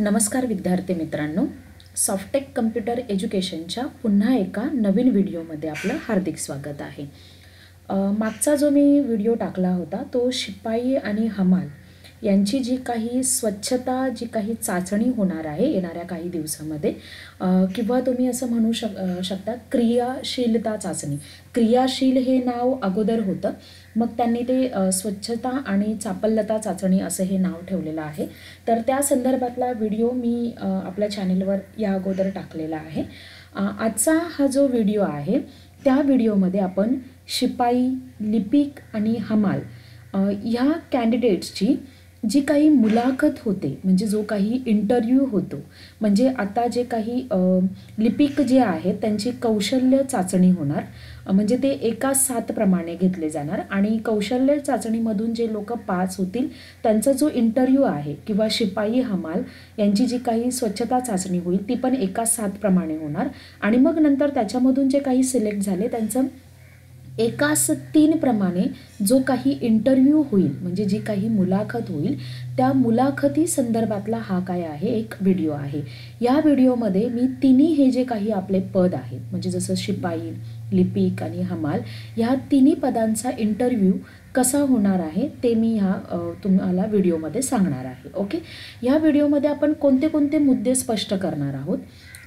नमस्कार विद्यार्थी मित्रांनो, सॉफ्टेक कम्प्युटर एज्युकेशनच्या पुन्हा एका नवीन व्हिडिओमध्ये आपलं हार्दिक स्वागत आहे। मागचा जो मी व्हिडिओ टाकला होता तो शिपाई आणि हमाल यांची जी काही स्वच्छता जी काही चाचणी होणार आहे येणाऱ्या काही दिवसांमध्ये, किंवा तुम्ही असं म्हणू शकता क्रियाशीलता चाचणी। क्रियाशील हे नाव अगोदर होतं, मग त्यांनी ते स्वच्छता आणि चापल्यता चाचणी असं हे नाव ठेवलेलं आहे। तर त्या संदर्भातला व्हिडिओ मी आपल्या चॅनेलवर या अगोदर टाकलेला आहे। आजचा हा जो व्हिडिओ आहे त्या व्हिडिओमध्ये आपण शिपाई, लिपिक आणि हमाल ह्या कॅन्डिडेट्सची जी काही मुलाखत होते, म्हणजे जो काही इंटरव्ह्यू होतो, म्हणजे आता जे काही लिपिक जे आहेत त्यांची कौशल्य चाचणी होणार, म्हणजे ते एका 7 प्रमाणे घेतले जाणार आणि कौशल्य चाचणीमधून जे लोक पास होतील त्यांचा जो इंटरव्ह्यू आहे, किंवा शिपाई हमाल यांची जी काही स्वच्छता चाचणी होईल ती पण एका 7 प्रमाणे होणार आणि मग नंतर त्याच्यामधून जे काही सिलेक्ट झाले त्यांचं एकास 3 प्रमाणे जो काही इंटरव्ह्यू होईल, म्हणजे जी काही मुलाखत होईल त्या मुलाखती संदर्भातला हा काय आहे एक व्हिडिओ आहे। या व्हिडिओमध्ये मी तिन्ही हे जे काही आपले पद आहेत, म्हणजे जसं शिपाई, लिपिक आणि हमाल ह्या तिन्ही पदांचा इंटरव्ह्यू कसा होणार आहे ते मी तुम्हाला व्हिडिओमध्ये सांगणार आहे। ओके, या व्हिडिओमध्ये आपण कोणते कोणते मुद्दे स्पष्ट करणार आहोत,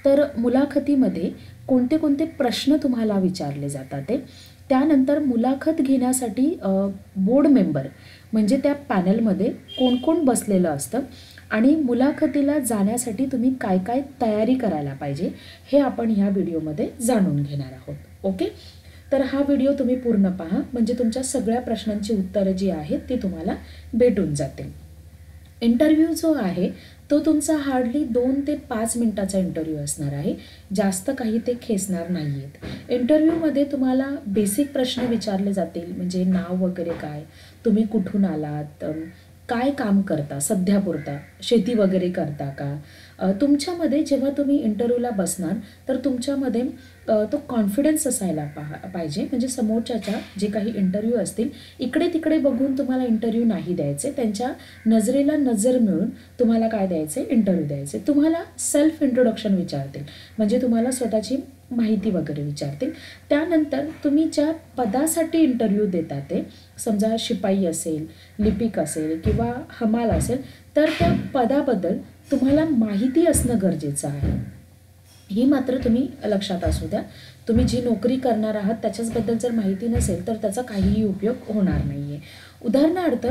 तर मुलाखतीमध्ये कोणते कोणते प्रश्न तुम्हाला विचारले जातात ते, त्यानंतर मुलाखत घेण्यासाठी बोर्ड मेंबर म्हणजे त्या पॅनलमध्ये कोण कोण बसलेलं असतं आणि मुलाखतीला जाण्यासाठी तुम्ही काय काय तयारी करायला पाहिजे हे आपण ह्या व्हिडिओमध्ये जाणून घेणार आहोत। ओके, तर हा व्हिडिओ तुम्ही पूर्ण पहा, म्हणजे तुमच्या सगळ्या प्रश्नांची उत्तरं जी आहेत ती तुम्हाला भेटून जातील। इंटरव्ह्यू जो आहे तो तुमचा हार्डली 2 ते 5 मिनिटाचा इंटरव्ह्यू असणार आहे, जास्त काही ते खेचणार नाही आहेत। इंटरव्ह्यूमध्ये तुम्हाला बेसिक प्रश्न विचारले जातील, म्हणजे नाव वगैरे काय, तुम्ही कुठून आलात, काय काम करता, सध्यापुरता शेती वगैरे करता का, तुमच्यामध्ये जेव्हा तुम्ही इंटरव्ह्यूला बसणार तर तुमच्यामध्ये तो कॉन्फिडन्स असायला पाहिजे, म्हणजे समोरच्याच्या जे काही इंटरव्ह्यू असतील इकडे तिकडे बघून तुम्हाला इंटरव्ह्यू नाही द्यायचे, त्यांच्या नजरेला नजर मिळून तुम्हाला काय द्यायचे, इंटरव्ह्यू द्यायचे। तुम्हाला सेल्फ इंट्रोडक्शन विचारतील, म्हणजे तुम्हाला स्वतःची माहिती वगैरे विचारतील। त्यानंतर तुम्ही ज्या पदासाठी इंटरव्ह्यू देता ते, समजा शिपाई असेल, लिपिक असेल किंवा हमाल असेल, तर त्या पदाबद्दल तुम्हाला माहिती असणं गरजेचं आहे। ही मात्र तुम्ही लक्षात असू द्या, तुम्ही जी नोकरी करणार आहात त्याच्याबद्दल जर माहिती नसेल तर त्याचा काहीही उपयोग होणार नाही आहे। उदाहरणार्थ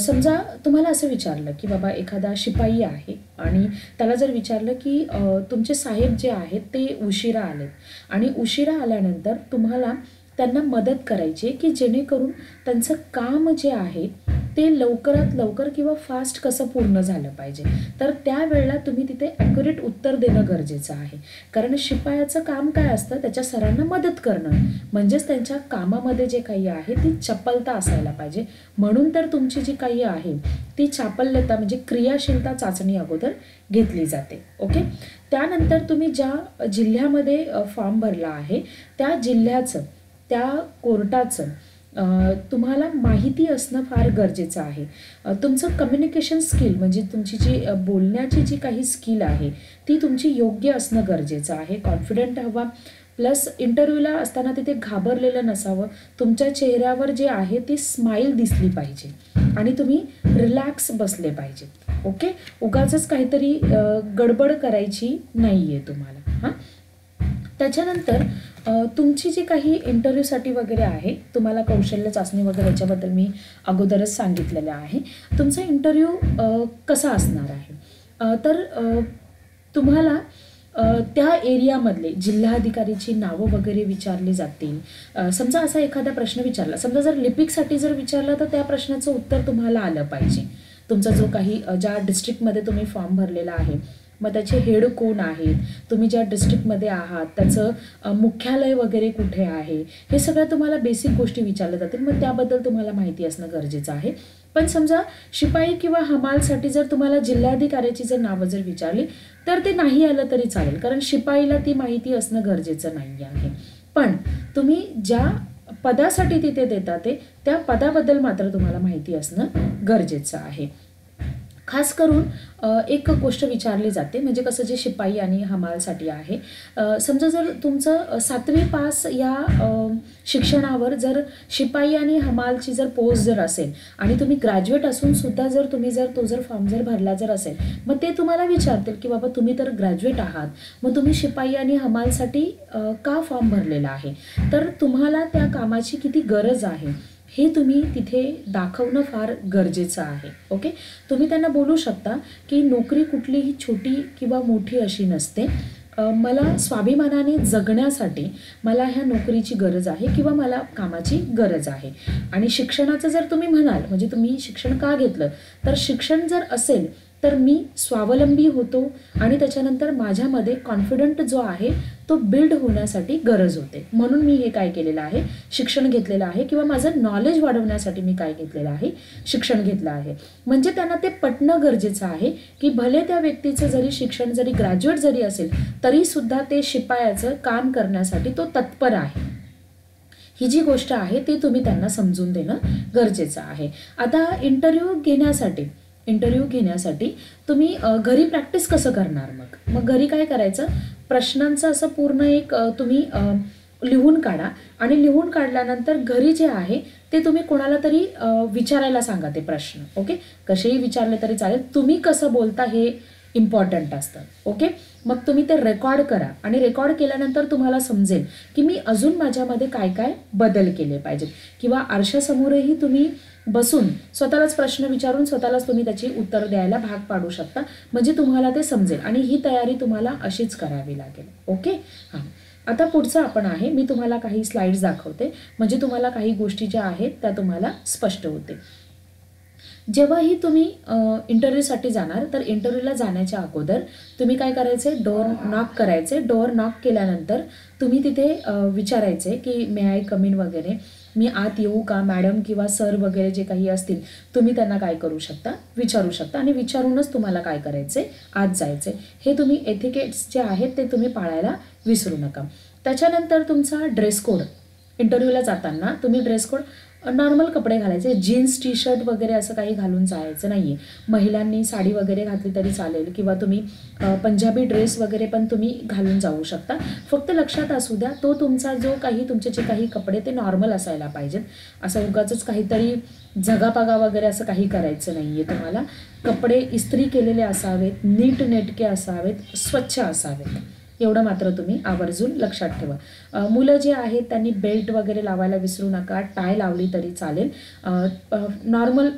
समजा तुम्हाला असं विचारलं की बाबा एखादा शिपाई आहे आणि त्याला जर विचारलं की तुमचे साहेब जे आहेत ते उशिरा आलेत आणि उशिरा आल्यानंतर तुम्हाला त्यांना मदत करायची आहे की जेणेकरून त्यांचं काम जे आहे ते लवकरात लवकर किंवा फास्ट कसं पूर्ण झालं पाहिजे, तर त्यावेळेला तुम्ही तिथे ॲक्युरेट उत्तर देणं गरजेचं आहे। कारण शिपायाचं काम काय असतं, त्याच्या सरांना मदत करणं, म्हणजेच त्यांच्या कामामध्ये जे काही आहे ती चपलता असायला पाहिजे, म्हणून तर तुमची जी काही आहे ती चापल्यता म्हणजे क्रियाशीलता चाचणी अगोदर घेतली जाते। ओके, त्यानंतर तुम्ही ज्या जिल्ह्यामध्ये फॉर्म भरला आहे त्या जिल्ह्याचं, त्या कोर्टाचं तुम्हाला माहिती असणं फार गरजेचं आहे। तुमचं कम्युनिकेशन स्किल म्हणजे तुमची जी बोलण्याची जी काही स्किल आहे ती तुमची योग्य असणं गरजेचं आहे, कॉन्फिडंट हवा, प्लस इंटरव्ह्यूला असताना तिथे घाबरलेलं नसावं, तुमच्या चेहऱ्यावर जे आहे ती स्माईल दिसली पाहिजे आणि तुम्ही रिलॅक्स बसले पाहिजे। ओके, उगाचच काहीतरी गडबड करायची नाही आहे तुम्हाला। हां, त्याच्यानंतर तुमची जी काही इंटरव्ह्यूसाठी वगैरे आहे, तुम्हाला कौशल्य चाचणी वगैरे याच्याबद्दल मी अगोदरच सांगितलेलं आहे। तुमचा इंटरव्ह्यू कसा असणार आहे, तर तुम्हाला त्या एरियामधले जिल्हाधिकारीची नावं वगैरे विचारली जातील। समजा असा एखादा प्रश्न विचारला, समजा जर लिपिकसाठी जर विचारला तर त्या प्रश्नाचं उत्तर तुम्हाला आलं पाहिजे। तुमचा जो काही ज्या डिस्ट्रिक्टमध्ये तुम्ही फॉर्म भरलेला आहे मग त्याचे हेड कोण आहेत, तुम्ही ज्या डिस्ट्रिक्टमध्ये आहात त्याचं मुख्यालय वगैरे कुठे आहे, हे सगळं तुम्हाला बेसिक गोष्टी विचारल्या जातील, मग त्याबद्दल तुम्हाला माहिती असणं गरजेचं आहे। पण समजा शिपाई किंवा हमालसाठी जर तुम्हाला जिल्हाधिकाऱ्याची जर नावं जर विचारली तर ते नाही आलं तरी चालेल, कारण शिपाईला ती माहिती असणं गरजेचं नाही आहे। पण तुम्ही ज्या पदासाठी तिथे देता ते त्या पदाबद्दल मात्र तुम्हाला माहिती असणं गरजेचं आहे। खास करून एक गोष्ट विचारली जाते, म्हणजे कसं जे शिपाई आणि हमालसाठी आहे, समजा जर तुमचं 7वी पास या शिक्षणावर जर शिपाई आणि हमालची जर पोस्ट जर असेल आणि तुम्ही ग्रॅज्युएट असून सुद्धा जर तुम्ही तो जर फॉर्म जर भरला जर असेल, मग ते तुम्हाला विचारतील की बाबा तुम्ही तर ग्रॅज्युएट आहात, मग तुम्ही शिपाई आणि हमालसाठी का फॉर्म भरलेला आहे, तर तुम्हाला त्या कामाची किती गरज आहे हे तुम्ही तिथे दाखवणं फार गरजेचं आहे. ओके, तुम्ही त्यांना बोलू शकता की नोकरी कुठलीही छोटी किंवा मोठी अशी नसते, मला स्वाभिमानाने जगण्यासाठी मला ह्या नोकरीची गरज आहे किंवा मला कामाची गरज आहे. आणि शिक्षणाचं जर तुम्ही म्हणाल, म्हणजे तुम्ही शिक्षण का घेतलं, तर शिक्षण जर असेल तर मी स्वावलंबी होतो आणि त्याच्यानंतर माझ्यामध्ये कॉन्फिडंट जो आहे तो बिल्ड होण्यासाठी गरज होते, म्हणून मी हे काय केलेलं आहे, शिक्षण घेतलेलं आहे किंवा माझं नॉलेज वाढवण्यासाठी मी काय घेतलेलं आहे, शिक्षण घेतलं आहे. म्हणजे त्यांना ते पटणं गरजेचं आहे की भले त्या व्यक्तीचं जरी शिक्षण जरी ग्रॅज्युएट जरी असेल तरी सुद्धा ते शिपायाचं काम करण्यासाठी तो तत्पर आहे. ही जी गोष्ट आहे ती तुम्ही त्यांना समजून देणं गरजेचं आहे. आता इंटरव्ह्यू घेण्यासाठी तुम्ही घरी प्रॅक्टिस कसं करणार, मग घरी काय करायचं, प्रश्नांचं असं पूर्ण एक तुम्ही लिहून काढा आणि लिहून काढल्यानंतर घरी जे आहे ते तुम्ही कोणाला तरी विचारायला सांगा ते प्रश्न. ओके, कसेही विचारले तरी चालेल, तुम्ही कसं बोलता हे इम्पॉर्टंट असतं. ओके, मग तुम्ही ते रेकॉर्ड करा आणि रेकॉर्ड केल्यानंतर तुम्हाला समजेल की मी अजून माझ्यामध्ये काय काय बदल केले पाहिजेत, किंवा आरशासमोरही तुम्ही बसून स्वतःलाच प्रश्न विचारून स्वतःलाच तुम्ही त्याची उत्तर द्यायला भाग पाडू शकता, म्हणजे तुम्हाला ते समजेल आणि ही तयारी तुम्हाला अशीच करावी लागेल. ओके, हां, आता पुढचं आपण आहे, मी तुम्हाला काही स्लाइड्स दाखवते म्हणजे तुम्हाला काही गोष्टी ज्या आहेत त्या तुम्हाला स्पष्ट होते. जेव्हाही तुम्ही इंटरव्ह्यूसाठी जाणार तर इंटरव्ह्यूला जाण्याच्या अगोदर तुम्ही काय करायचे, डोअर नॉक करायचे. डोअर नॉक केल्यानंतर तुम्ही तिथे विचारायचे की मे आय कम इन वगैरे, मी आत येऊ का मॅडम किंवा सर वगैरे जे काही असतील तुम्ही त्यांना काय करू शकता, विचारू शकता आणि विचारूनच तुम्हाला काय करायचे, आत जायचे. हे तुम्ही एथिकेट्स जे आहेत ते तुम्ही पाळायला विसरू नका. त्याच्यानंतर तुमचा ड्रेस कोड, इंटरव्ह्यूला जाताना तुम्ही ड्रेस कोड नॉर्मल कपडे घालायचे, जीन्स टी शर्ट वगैरे असं काही घालून जायचं नाही आहे. महिलांनी साडी वगैरे घातली तरी चालेल किंवा तुम्ही पंजाबी ड्रेस वगैरे पण तुम्ही घालून जाऊ शकता. फक्त लक्षात असू द्या तो तुमचा जो काही तुमचे जे काही कपडे ते नॉर्मल असायला पाहिजेत, असं उगाचच काहीतरी झगापागा वगैरे असं काही करायचं नाही आहे. तुम्हाला कपडे इस्त्री केलेले असावेत, नीटनेटके असावेत, स्वच्छ असावेत, एवढं मात्र तुम्ही आवर्जून लक्षात ठेवा. मुलं जे आहेत त्यांनी बेल्ट वगैरे लावायला विसरू नका, टाय लावली तरी चालेल. नॉर्मल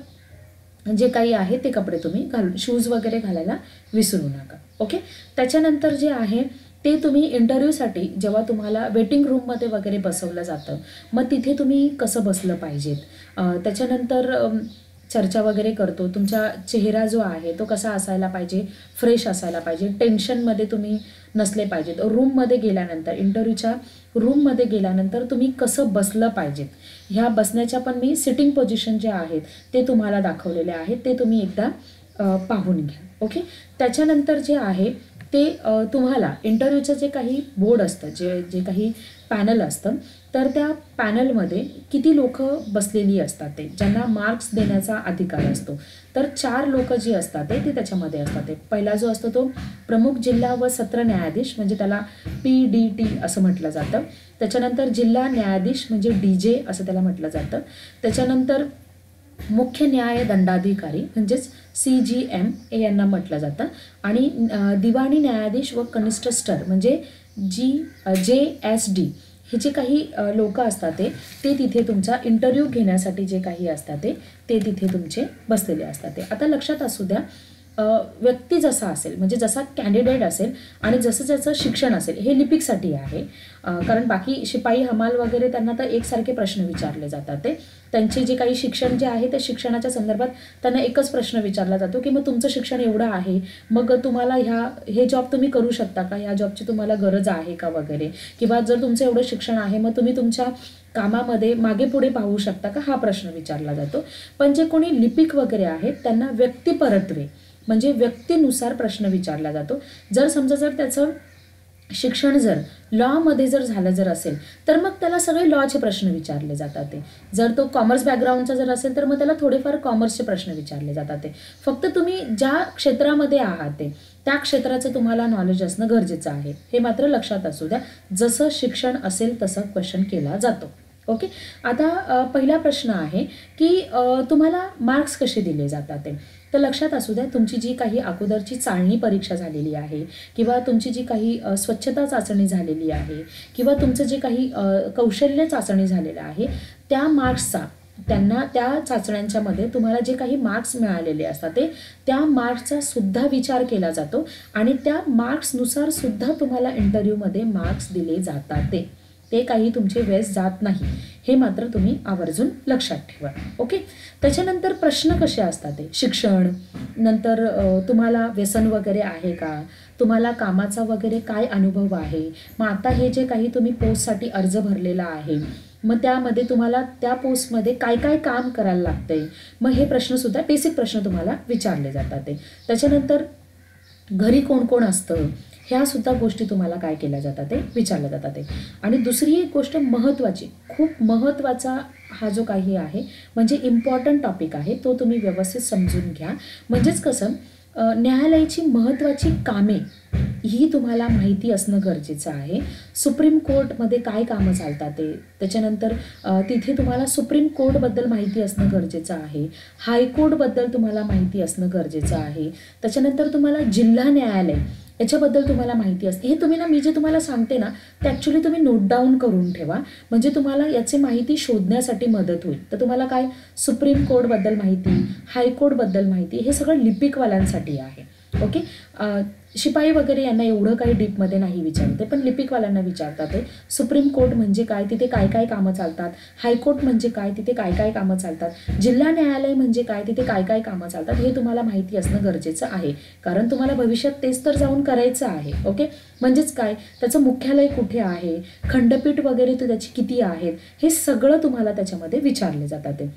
जे काही आहे ते कपडे तुम्ही घालून, शूज वगैरे घालायला विसरू नका. ओके, त्याच्यानंतर जे आहे ते तुम्ही इंटरव्ह्यूसाठी जेव्हा तुम्हाला वेटिंग रूममध्ये वगैरे बसवलं जातं, मग तिथे तुम्ही कसं बसलं पाहिजेत, त्याच्यानंतर चर्चा वगैरे करतो, तुमचा चेहरा जो आहे तो कसा असायला पाहिजे, फ्रेश असायला पाहिजे, टेन्शनमध्ये तुम्ही नसले पाहिजेत. रूममध्ये गेल्यानंतर, इंटरव्ह्यूच्या रूममध्ये गेल्यानंतर तुम्ही कसं बसलं पाहिजेत, ह्या बसण्याच्या पण मी सिटिंग पोझिशन जे आहेत ते तुम्हाला दाखवलेले आहेत, ते तुम्ही एकदा पाहून घ्या. ओके, त्याच्यानंतर जे आहे ते तुम्हाला इंटरव्ह्यूचं जे काही बोर्ड असतं, जे काही पॅनल असतं, तर त्या पॅनलमध्ये किती लोक बसलेली असतात, ते ज्यांना मार्क्स देण्याचा अधिकार असतो, तर 4 लोक जी असतात ते त्याच्यामध्ये असतात. ते पहिला जो असतो तो प्रमुख जिल्हा व सत्र न्यायाधीश, म्हणजे त्याला PDT असं म्हटलं जातं. त्याच्यानंतर जिल्हा न्यायाधीश म्हणजे DJ असं त्याला म्हटलं जातं. त्याच्यानंतर मुख्य न्याय दंडाधिकारी म्हणजेच CGM हे यांना म्हटलं जातं. आणि दिवाणी न्यायाधीश व कनिष्ठस्टर म्हणजे JSD हे जे काही लोक असतात ते तिथे तुमचा इंटरव्ह्यू घेण्यासाठी जे काही असतात ते तिथे तुमचे बसलेले असतात. आता लक्षात असू द्या, व्यक्ती जसा असेल, म्हणजे जसा कॅन्डिडेट असेल आणि जसं ज्याचं शिक्षण असेल, हे लिपिकसाठी आहे. कारण बाकी शिपाई हमाल वगैरे त्यांना तर एकसारखे प्रश्न विचारले जातात. ते त्यांचे जे काही शिक्षण जे आहे त्या शिक्षणाच्या संदर्भात त्यांना एकच प्रश्न विचारला जातो की मग तुमचं शिक्षण एवढं आहे, मग तुम्हाला हे जॉब तुम्ही करू शकता का, ह्या जॉबची तुम्हाला गरज आहे का वगैरे, किंवा जर तुमचं एवढं शिक्षण आहे मग तुम्ही तुमच्या कामामध्ये मागे पुढे पाहू शकता का, हा प्रश्न विचारला जातो. पण जे कोणी लिपिक वगैरे आहेत त्यांना व्यक्तिपरत्वे म्हणजे व्यक्तीनुसार प्रश्न विचारला जातो. जर समजा जर त्याचं शिक्षण जर लॉमध्ये जर असेल तर मग त्याला सगळे लॉचे प्रश्न विचारले जातात ते. जर तो कॉमर्स बॅकग्राऊंडचा जर असेल तर मग त्याला थोडेफार कॉमर्सचे प्रश्न विचारले जातात ते. फक्त तुम्ही ज्या क्षेत्रामध्ये आहात ते त्या क्षेत्राचं तुम्हाला नॉलेज असणं गरजेचं आहे, हे मात्र लक्षात असू द्या. जसं शिक्षण असेल तसं क्वेश्चन केला जातो. ओके. आता पहिला प्रश्न आहे की तुम्हाला मार्क्स कसे दिले जातात ते. तर लक्षात असू द्या, तुमची जी काही अगोदरची चाळणी परीक्षा झालेली आहे किंवा तुमची जी काही स्वच्छता चाचणी झालेली आहे किंवा तुमचं जे काही कौशल्य चाचणी झालेलं आहे त्या मार्क्सचा त्यांना त्या चाचण्यांच्यामध्ये तुम्हाला जे काही मार्क्स मिळालेले असतात ते त्या मार्क्सचा सुद्धा विचार केला जातो आणि त्या मार्क्सनुसार सुद्धा तुम्हाला इंटरव्ह्यूमध्ये मार्क्स दिले जातात ते काही तुमचे वेस्ट जात नाही, हे मात्र तुम्ही आवर्जून लक्षात ठेवा. ओके. त्याच्यानंतर प्रश्न कसे असतात ते शिक्षण, नंतर तुम्हाला व्यसन वगैरे आहे का, तुम्हाला कामाचा वगैरे काय अनुभव आहे, मग आता हे जे काही तुम्ही पोस्टसाठी अर्ज भरलेला आहे मग त्यामध्ये तुम्हाला त्या पोस्टमध्ये काय काय काम करायला लागतंय, मग हे प्रश्नसुद्धा बेसिक प्रश्न तुम्हाला विचारले जातात ते. त्याच्यानंतर घरी कोण कोण असतं ह्या सुद्धा गोष्टी तुम्हाला काय केल्या जातात ते विचारल्या जातात ते. आणि दुसरी एक गोष्ट महत्त्वाची, खूप महत्त्वाचा हा जो काही आहे म्हणजे इम्पॉर्टंट टॉपिक आहे तो तुम्ही व्यवस्थित समजून घ्या. म्हणजेच कसं न्यायालयाची महत्त्वाची कामे ही तुम्हाला माहिती असणं गरजेचं आहे. सुप्रीम कोर्टमध्ये काय कामं चालतात ते, त्याच्यानंतर तिथे तुम्हाला सुप्रीम कोर्टबद्दल माहिती असणं गरजेचं आहे. हायकोर्टबद्दल तुम्हाला माहिती असणं गरजेचं आहे. त्याच्यानंतर तुम्हाला जिल्हा न्यायालय याच्याबद्दल तुम्हाला माहिती असते. हे तुम्ही ना, मी जे तुम्हाला सांगते ना ते ॲक्च्युली तुम्ही नोट डाऊन करून ठेवा, म्हणजे तुम्हाला याची माहिती शोधण्यासाठी मदत होईल. तर तुम्हाला काय सुप्रीम कोर्टबद्दल माहिती, हायकोर्टबद्दल माहिती, हे सगळं लिपिकवाल्यांसाठी आहे. ओके. शिपाई वगैरे यांना एवढं काही डीपमध्ये नाही विचारते, पण लिपिकवाल्यांना विचारतात ते सुप्रीम कोर्ट म्हणजे काय, तिथे काय काय कामं चालतात, हायकोर्ट म्हणजे काय, तिथे काय काय कामं चालतात, जिल्हा न्यायालय म्हणजे काय, तिथे काय काय कामं चालतात, हे तुम्हाला माहिती असणं गरजेचं आहे. कारण तुम्हाला भविष्यात तेच तर जाऊन करायचं आहे. ओके. म्हणजेच काय, त्याचं मुख्यालय कुठे आहे, खंडपीठ वगैरे तर त्याची किती आहेत, हे सगळं तुम्हाला त्याच्यामध्ये विचारले जातात ते.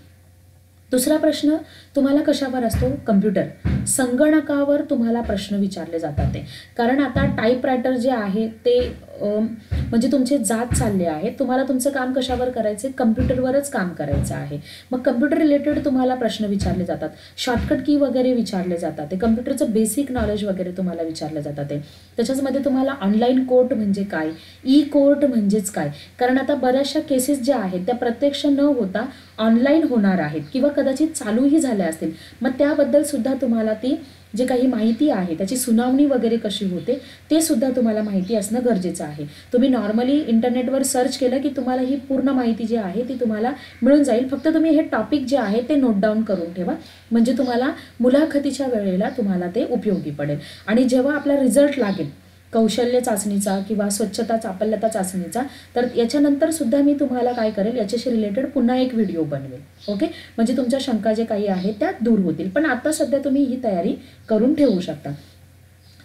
दुसरा प्रश्न तुम्हाला कशावर असतो, कम्प्युटर संगणकावर तुम्हाला प्रश्न विचारले जातात ते. कारण आता टाईपरायटर जे आहे ते म्हणजे तुमचे जात चालले आहेत, तुम्हाला तुमचं काम कशावर करायचं, कम्प्युटरवरच काम करायचं आहे. मग कम्प्युटर रिलेटेड तुम्हाला प्रश्न विचारले जातात, शॉर्टकट की वगैरे विचारले जातात ते, कम्प्युटरचं बेसिक नॉलेज वगैरे तुम्हाला विचारले जातात ते. त्याच्यामध्ये तुम्हाला ऑनलाईन कोर्ट म्हणजे काय, ई कोर्ट म्हणजेच काय, कारण आता बऱ्याचशा केसेस ज्या आहेत त्या प्रत्यक्ष न होता ऑनलाईन होणार आहेत किंवा कदाचित चालूही झाल्या असतील, मग त्याबद्दल सुद्धा तुम्हाला ती जे काही माहिती आहे त्याची सुनावणी वगैरे कशी होते ते सुद्धा तुम्हाला माहिती असणं गरजेचं आहे. तुम्ही नॉर्मली इंटरनेटवर सर्च केलं की तुम्हाला ही पूर्ण माहिती जी आहे ती तुम्हाला मिळून जाईल. फक्त तुम्ही हे टॉपिक जे आहे ते नोट डाऊन करून ठेवा, म्हणजे तुम्हाला मुलाखतीच्या वेळेला तुम्हाला ते उपयोगी पडेल. आणि जेव्हा आपला रिझल्ट लागेल कौशल्य चाचणीचा किंवा स्वच्छता चापल्यता चाचणीचा, तर याच्यानंतर सुद्धा मी तुम्हाला काय करेल, याच्याशी रिलेटेड पुन्हा एक व्हिडिओ बनवेल. ओके. म्हणजे तुमच्या शंका जे काही आहेत त्या दूर होतील. पण आता सध्या तुम्ही ही तयारी करून ठेवू शकता.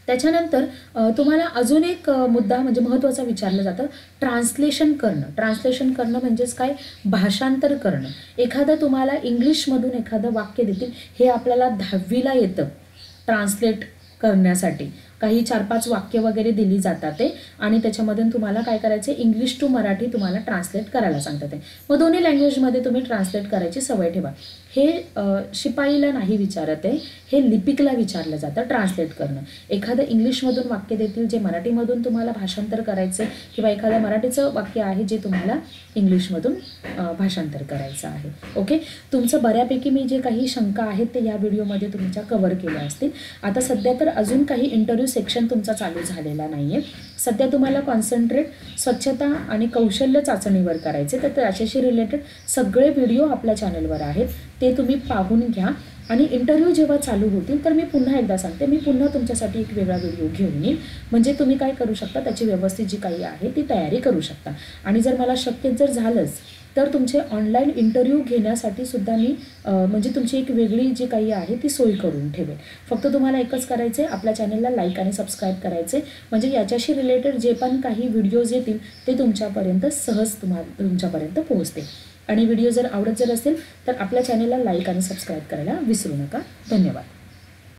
त्याच्यानंतर तुम्हाला अजून एक मुद्दा म्हणजे महत्त्वाचा विचारलं जातं, ट्रान्सलेशन करणं. ट्रान्सलेशन करणं म्हणजेच काय, भाषांतर करणं. एखादं तुम्हाला इंग्लिशमधून एखादं वाक्य देतील, हे आपल्याला 10वीला येतं ट्रान्सलेट करण्यासाठी. काही 4-5 वाक्य वगैरे दिली जातात ते आणि त्याच्यामधून तुम्हाला काय करायचं, इंग्लिश टू मराठी तुम्हाला ट्रान्सलेट करायला सांगतात ते. मग दोन्ही लँग्वेजमध्ये तुम्ही ट्रान्सलेट करायची सवय ठेवा. हे शिपाईला नाही विचारत आहे, हे लिपिकला विचारलं जातं ट्रान्सलेट करणं. एखादं इंग्लिशमधून वाक्य देतील जे मराठीमधून तुम्हाला भाषांतर करायचं किंवा एखादं मराठीचं वाक्य आहे जे तुम्हाला इंग्लिशमधून भाषांतर करायचं आहे. ओके. तुमचं बऱ्यापैकी मी जे काही शंका आहेत ते या व्हिडिओमध्ये तुमच्या कव्हर केल्या असतील. आता सध्या तर अजून काही इंटरव्ह्यू सेक्शन तुमचा चालू झालेला नाही आहे. सध्या तुम्हाला कॉन्सन्ट्रेट स्वच्छता आणि कौशल्य चाचणीवर करायचे, तर त्याच्याशी रिलेटेड सगळे व्हिडिओ आपल्या चॅनलवर आहेत, ते तुम्ही पाहून घ्या. आणि इंटरव्ह्यू जेव्हा चालू होतील तर मी पुन्हा एकदा सांगते, मी पुन्हा तुमच्यासाठी एक वेगळा व्हिडिओ घेऊन येईन, म्हणजे तुम्ही काय करू शकता, त्याची व्यवस्थित जी काही आहे ती तयारी करू शकता. आणि जर मला शक्य जर झालंच तर तुमचे ऑनलाईन इंटरव्ह्यू घेण्यासाठी सुद्धा मी म्हणजे तुमची एक वेगळी जी काही आहे ती सोय करून ठेवेल. फक्त तुम्हाला एकच करायचं आहे, आपल्या चॅनलला लाईक आणि सबस्क्राईब करायचे, म्हणजे याच्याशी रिलेटेड जे पण काही व्हिडिओज येतील ते तुमच्यापर्यंत सहज तुमच्यापर्यंत पोहोचते. आणि व्हिडिओ जर आवडत असेल तर आपल्या चॅनलला लाईक आणि सबस्क्राईब करायला विसरू नका. धन्यवाद.